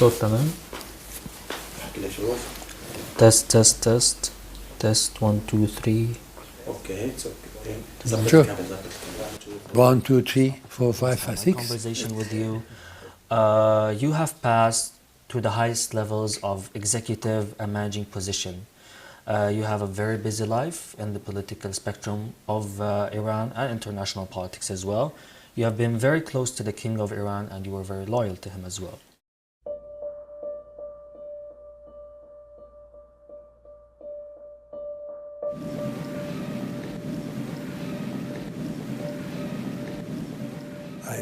الصوت تمام؟ تست تست تست تست 1 2 3 Okay, it's okay. Sure. 1 2 3 4 5 6 conversation with you. You have passed to the highest levels of executive and managing position. You have a very busy life in the political spectrum of Iran and international politics as well. You have been very close to the King of Iran and you were very loyal to him as well.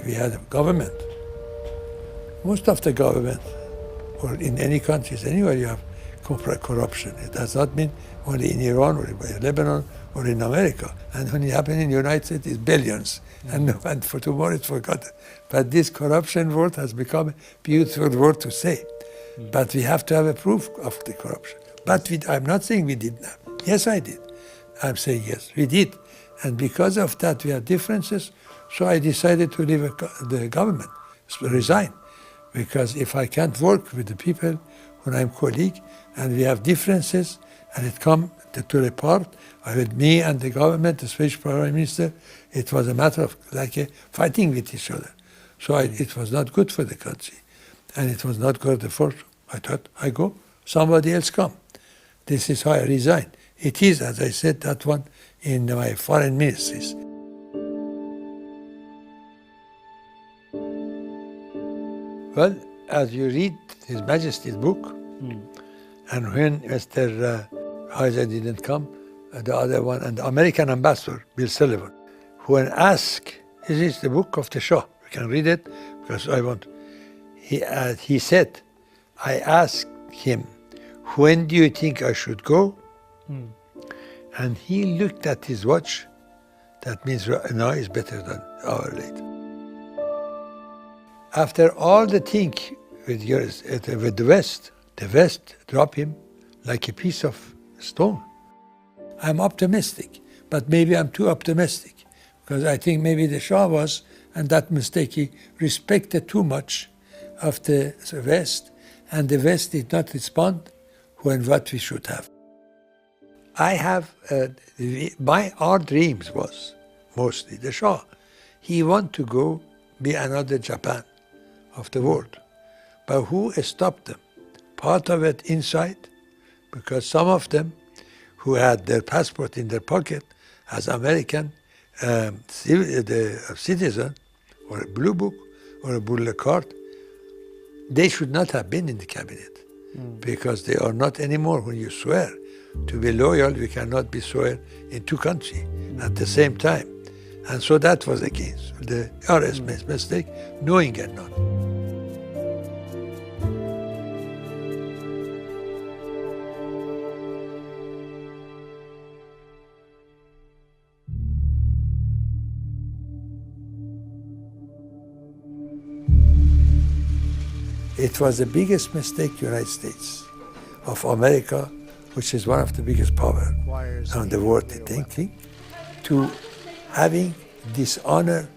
We had a government. Most of the government, or in any countries, anywhere you have corruption. It does not mean only in Iran or in Lebanon or in America. And when it happens in the United States, it's billions. And for tomorrow it's forgotten. But this corruption word has become a beautiful word to say. But we have to have a proof of the corruption. But I'm not saying we did not. Yes, I did. I'm saying yes, we did. And because of that, we have differences. So I decided to leave the government, resign. Because if I can't work with the people when I'm colleague and we have differences and it come to report with me and the government, the Swedish Prime Minister, it was a matter of like fighting with each other. So it was not good for the country. And it was not good for, I thought, I go, somebody else come. This is how I resigned. It is, as I said, that one in my foreign ministries. Well, as you read His Majesty's book, and when Mr. Heiser didn't come, the other one, and the American ambassador, Bill Sullivan, when asked, this is the book of the Shah, you can read it, because I want, he said, I asked him, when do you think I should go? And he looked at his watch, that means now is better than an hour later. After all the thing with the West dropped him like a piece of stone. I'm optimistic, but maybe I'm too optimistic because I think maybe the Shah was, and that mistake, he respected too much of the West, and the West did not respond when what we should have. I have, our dreams was mostly the Shah. He want to go be another Japan of the world. But who stopped them? Part of it inside, because some of them who had their passport in their pocket as American citizen, or a blue book, or a blue card, they should not have been in the cabinet, because they are not anymore. When you swear to be loyal, you cannot be swear in two countries at the same time. And so that was against the RS mistake, knowing and not. It was the biggest mistake United States of America, which is one of the biggest power on the world, thinking, to having dishonor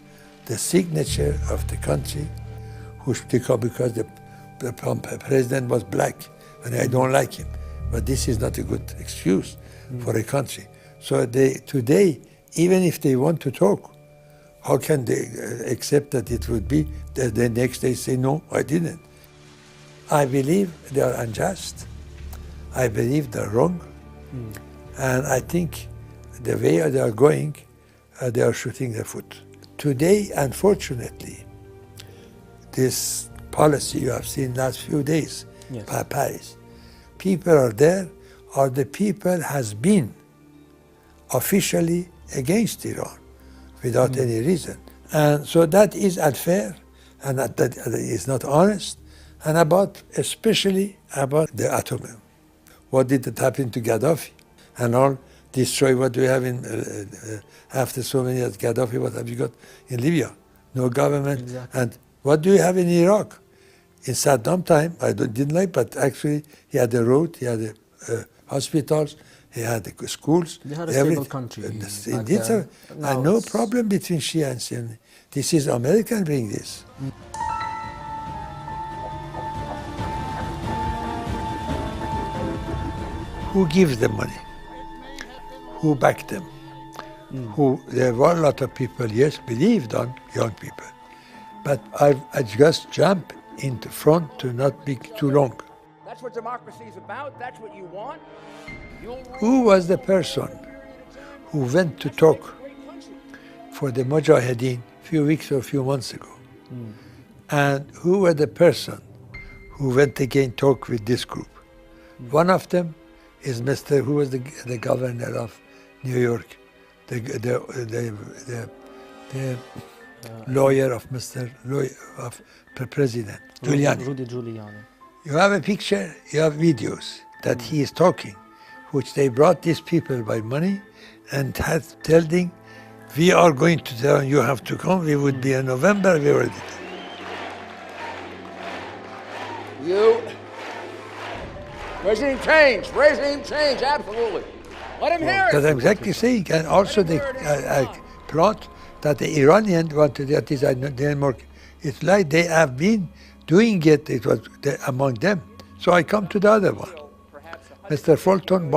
the signature of the country, because the president was black, and I don't like him. But this is not a good excuse for a country. So today, even if they want to talk, how can they accept that it would be that the next day say, no, I didn't. I believe they are unjust. I believe they're wrong. And I think the way they are going, they are shooting their foot. Today, unfortunately, this policy you have seen last few days by Paris, people are there, or the people has been officially against Iran without any reason. And so that is unfair, and that is not honest, and especially about the atom. What did it happen to Gaddafi? And all destroy what we have in, after so many years, Gaddafi, what have you got in Libya? No government. Exactly. And what do you have in Iraq? In Saddam time, I didn't like, but actually he had a road, he had hospitals, he had the schools. They had a stable country. And no problem between Shia and Sunni. This is American bring this. who gives them money, who backed them, who there were a lot of people, yes, believed on young people, but I just jump into front to not be too long. That's what democracy is about. That's what you want. Who was the person who went to talk for the Mujahideen a few weeks or a few months ago? And who were the person who went again talk with this group? One of them is Mr. who was the governor of New York, the lawyer of the president, Giuliani. Rudy Giuliani. You have a picture, you have videos that he is talking, which they brought these people by money and had telling, we are going to tell you have to come, we would be in November, we already did. You. Regime change, absolutely. Let him hear it. That's exactly saying, and also the plot that the Iranian wanted, that is Denmark, it's like they have been doing it, it was among them. So I come to the other one. Mr. Bolton,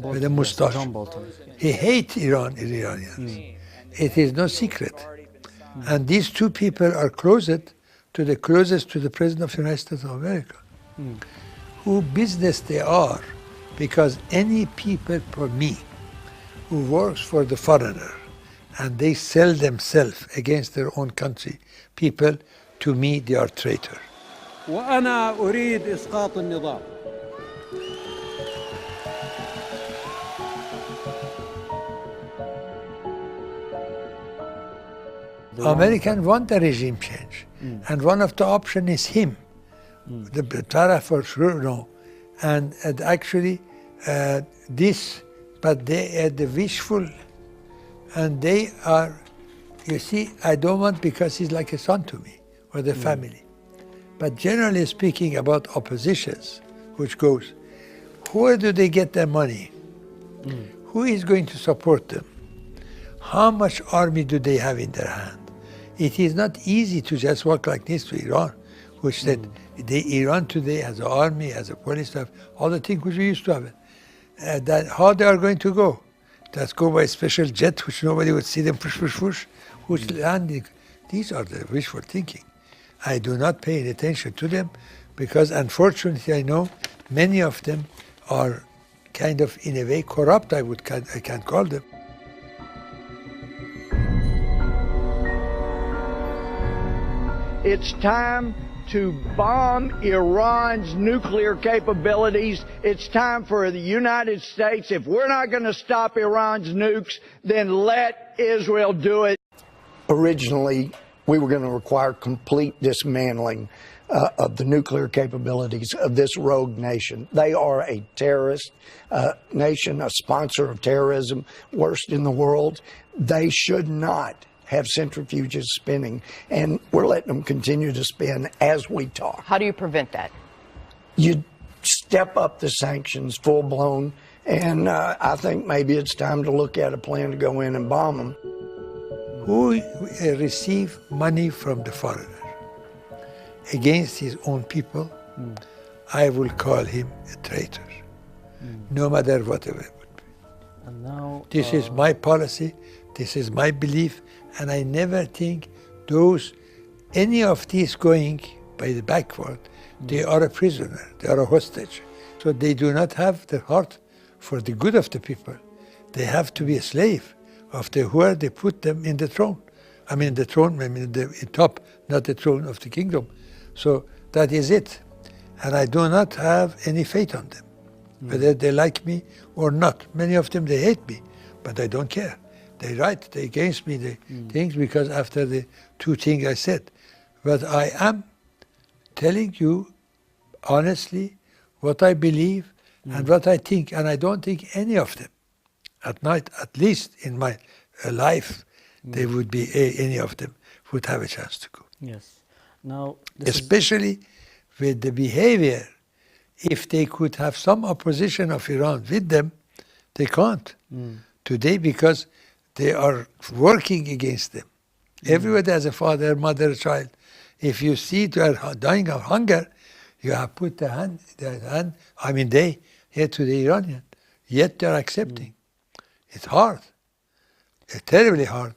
with a mustache. John Bolton. He hates Iranians. It is no secret. And these two people are closest to the President of the United States of America. Who business they are, because any people for me who works for the foreigner and they sell themselves against their own country, people, to me they are traitor. وأنا أريد إسقاط النظام. American want the regime change, and one of the options is him. The Tara for sure no, and actually this, but they are the wishful, and they are. You see, I don't want because he's like a son to me or the family, but generally speaking about oppositions, which goes, where do they get their money? Who is going to support them? How much army do they have in their hand? It is not easy to just walk like this to Iran, which said Iran today has an army, has a police, all the things which we used to have. That how they are going to go? Let's go by a special jet, which nobody would see them push, which landing. These are the wishful thinking. I do not pay any attention to them because unfortunately I know many of them are kind of in a way corrupt, I can call them. It's time to bomb Iran's nuclear capabilities. It's time for the United States, if we're not going to stop Iran's nukes, then let Israel do it. Originally, we were going to require complete dismantling of the nuclear capabilities of this rogue nation. They are a terrorist nation, a sponsor of terrorism, worst in the world. They should not have centrifuges spinning, and we're letting them continue to spin as we talk. How do you prevent that? You step up the sanctions full-blown, and I think maybe it's time to look at a plan to go in and bomb them. Who receive money from the foreigner against his own people, I will call him a traitor, no matter whatever it would be. And now, this is my policy, this is my belief, and I never think any of these going by the backward, they are a prisoner, they are a hostage. So they do not have the heart for the good of the people. They have to be a slave of where they put them in the throne. I mean the throne, I mean the top, not the throne of the kingdom. So that is it. And I do not have any faith on them, whether they like me or not. Many of them, they hate me, but I don't care. They write against me the things because after the two things I said. But I am telling you honestly what I believe and what I think, and I don't think any of them at night, at least in my life, they would be, any of them would have a chance to go. yes. Now, Especially with the behavior, if they could have some opposition of Iran with them, they can't today because they are working against them. Everybody has a father, mother, child. If you see they are dying of hunger, you have put the hand, I mean here to the Iranian. Yet they're accepting. It's hard. It's terribly hard.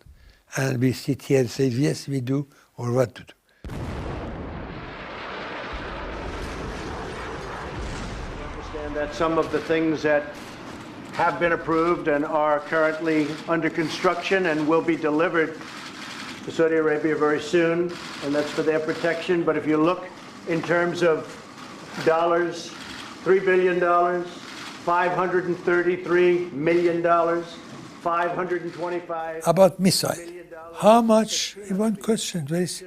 And we sit here and say, yes, we do, or what to do. Understand that some of the things that have been approved and are currently under construction and will be delivered to Saudi Arabia very soon, and that's for their protection. But if you look in terms of dollars, $3 billion, $533 million, $525 about missile. How much, one question, there is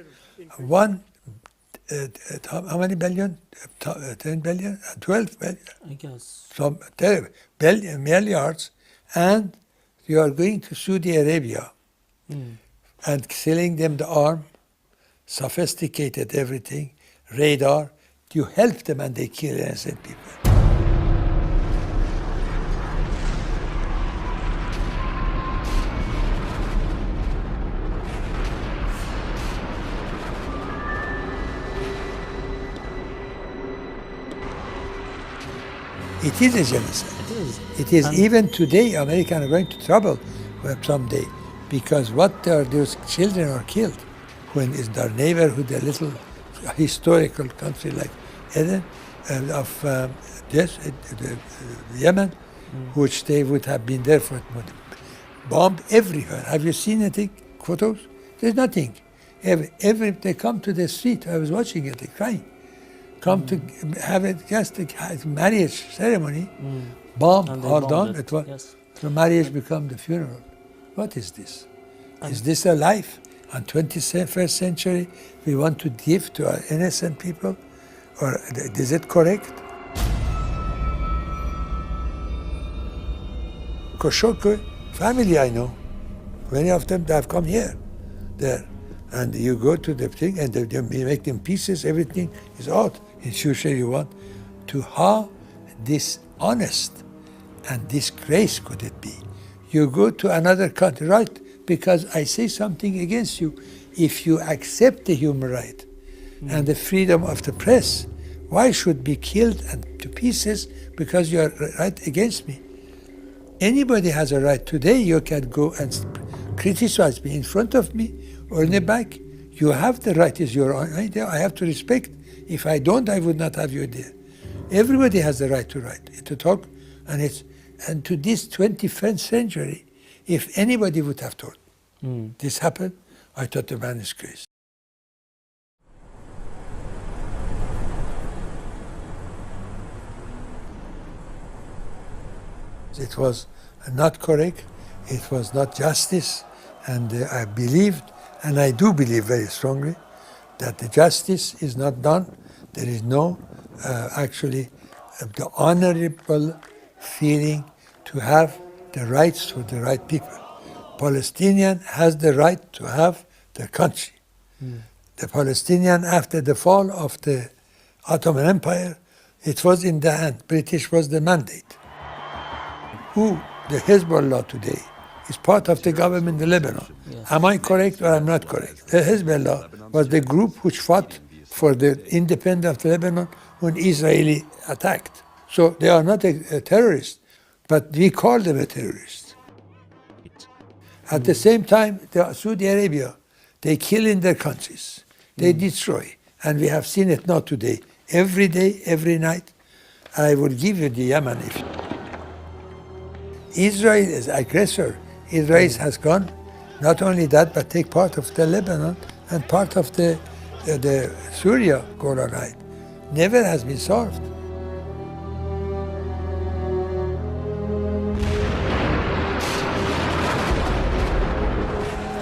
how many billion? 10 billion? 12 billion? I guess. Some milliards, and you are going to Saudi Arabia and selling them the arm, sophisticated everything, radar. You help them and they kill innocent people. It is a genocide. It is. Even today, Americans are going to trouble someday, because those children are killed when is their neighborhood, a little historical country like Eden, Yemen, which they would have been there for bombed everywhere. Have you seen anything? Photos? There's nothing. They come to the street. I was watching it. They're crying. Come to have it just a marriage ceremony, bomb all done. It was, yes. So marriage become the funeral. What is this? Is this a life? On 21st century, we want to give to our innocent people? Or is it correct? Khashoggi family I know. Many of them have come here, there. And you go to the thing and they make them pieces, everything is out. It's usually you want to how dishonest and disgrace could it be? You go to another country, right? Because I say something against you. If you accept the human right and the freedom of the press, why should be killed and to pieces because you are right against me? Anybody has a right. Today you can go and criticize me in front of me or in the back. You have the right, is your own idea. I have to respect. If I don't, I would not have you there. Everybody has the right to write, to talk, and to this 21st century, if anybody would have thought this happened, I thought the man is crazy. It was not correct, it was not justice, and I believed, and I do believe very strongly, that the justice is not done. There is no the honorable feeling to have the rights for the right people. Palestinian has the right to have their country. The Palestinian, after the fall of the Ottoman Empire, it was in the hand. British was the mandate. The Hezbollah today is part of the government in Lebanon. Yes. Am I correct or am not correct? The Hezbollah was the group which fought for the independence of Lebanon when Israeli attacked. So they are not a terrorist, but we call them a terrorist. At the same time, Saudi Arabia, they kill in their countries. They destroy. And we have seen it now today. Every day, every night. I will give you the Yemen. Israel is aggressor. Israel has gone, not only that, but take part of the Lebanon and part of the Syria colonized. Never has been solved.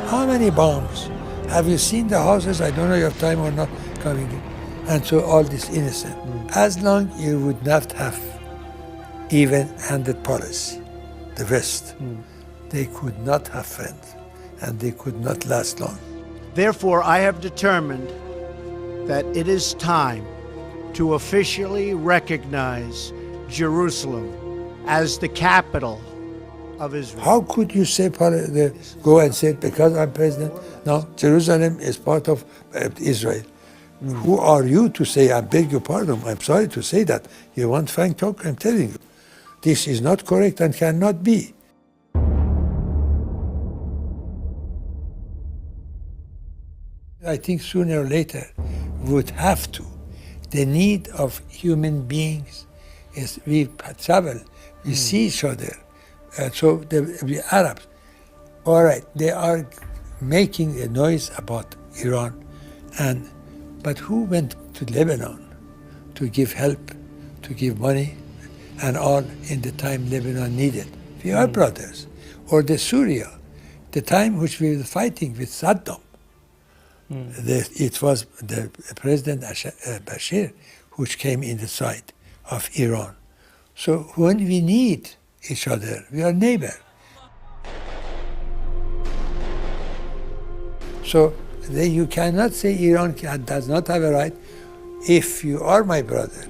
How many bombs? Have you seen the houses? I don't know your time or not coming in. And so all this innocent. As long you would not have even-handed policy, the West, they could not have friends and they could not last long. Therefore, I have determined that it is time to officially recognize Jerusalem as the capital of Israel. How could you say, go and say, because I'm president, no, Jerusalem is part of Israel. Who are you to say, I beg your pardon, I'm sorry to say that. You want frank talk? I'm telling you. This is not correct and cannot be. I think sooner or later would have to. The need of human beings is we travel, we see each other. So the Arabs, all right, they are making a noise about Iran, but who went to Lebanon to give help, to give money, and all in the time Lebanon needed? We are brothers. Or the Syria, the time which we were fighting with Saddam. It was the President Bashir which came in the side of Iran. So when we need each other, we are neighbors. So you cannot say Iran does not have a right if you are my brother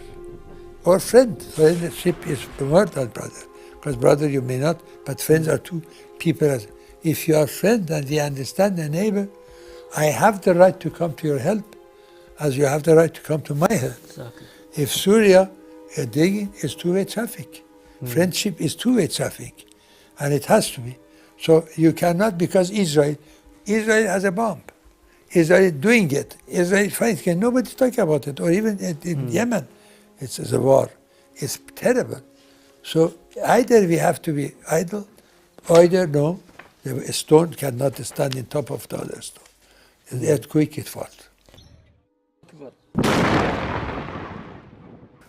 or friend. Friendship is more than brother. Because brother you may not, but friends are two people. If you are friend and we understand the neighbor, I have the right to come to your help as you have the right to come to my help. Exactly. If Syria digging is two-way traffic. Friendship is two-way traffic. And it has to be. So you cannot, because Israel has a bomb. Israel doing it. Israel fighting. Nobody talk about it. Or even in Yemen, it's a war. It's terrible. So either we have to be idle, either no, a stone cannot stand on top of the other stone. The earthquake it fought.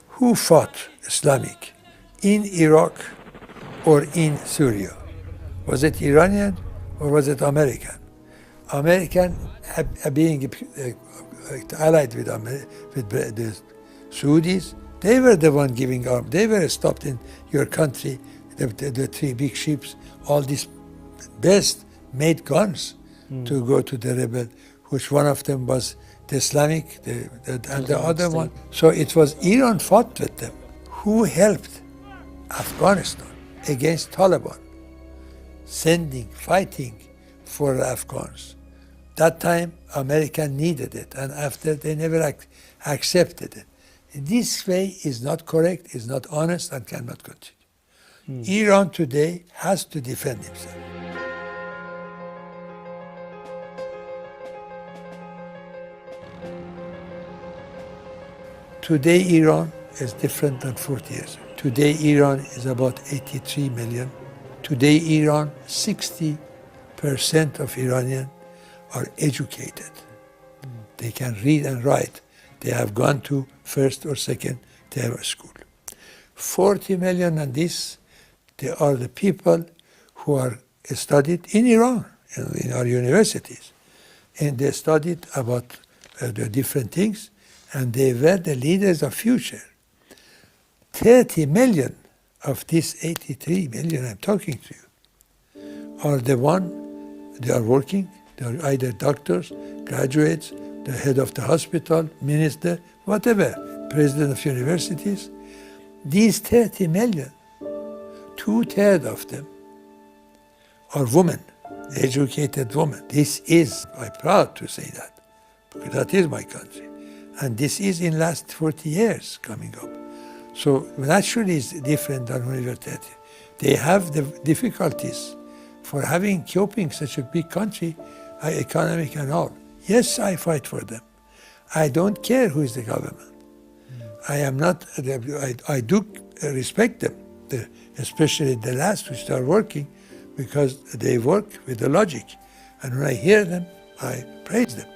Who fought Islamic in Iraq or in Syria? Was it Iranian or was it American? American being allied with the Saudis, they were the one giving arms. They were stopped in your country, the three big ships, all these best made guns to go to the rebel, which one of them was the Islamic, and the other one. So it was Iran fought with them. Who helped Afghanistan against Taliban? Fighting for the Afghans. That time, America needed it, and after they never accepted it. This way is not correct, is not honest, and cannot continue. Iran today has to defend himself. Today, Iran is different than 40 years ago. Today, Iran is about 83 million. Today, Iran, 60% of Iranians are educated. They can read and write. They have gone to first or second, they have a school. 40 million and this, they are the people who are studied in Iran, in our universities. And they studied about the different things, and they were the leaders of future. 30 million of these 83 million I'm talking to you are the one, they are working, they are either doctors, graduates, the head of the hospital, minister, whatever, president of universities. These 30 million, 2/3 of them are women, educated women. This is, I'm proud to say that, because that is my country. And this is in last 40 years coming up. So naturally it's different than when we were 30. They have the difficulties for coping such a big country, economic and all. Yes, I fight for them. I don't care who is the government. I am not, I do respect them, especially the last which are working, because they work with the logic. And when I hear them, I praise them.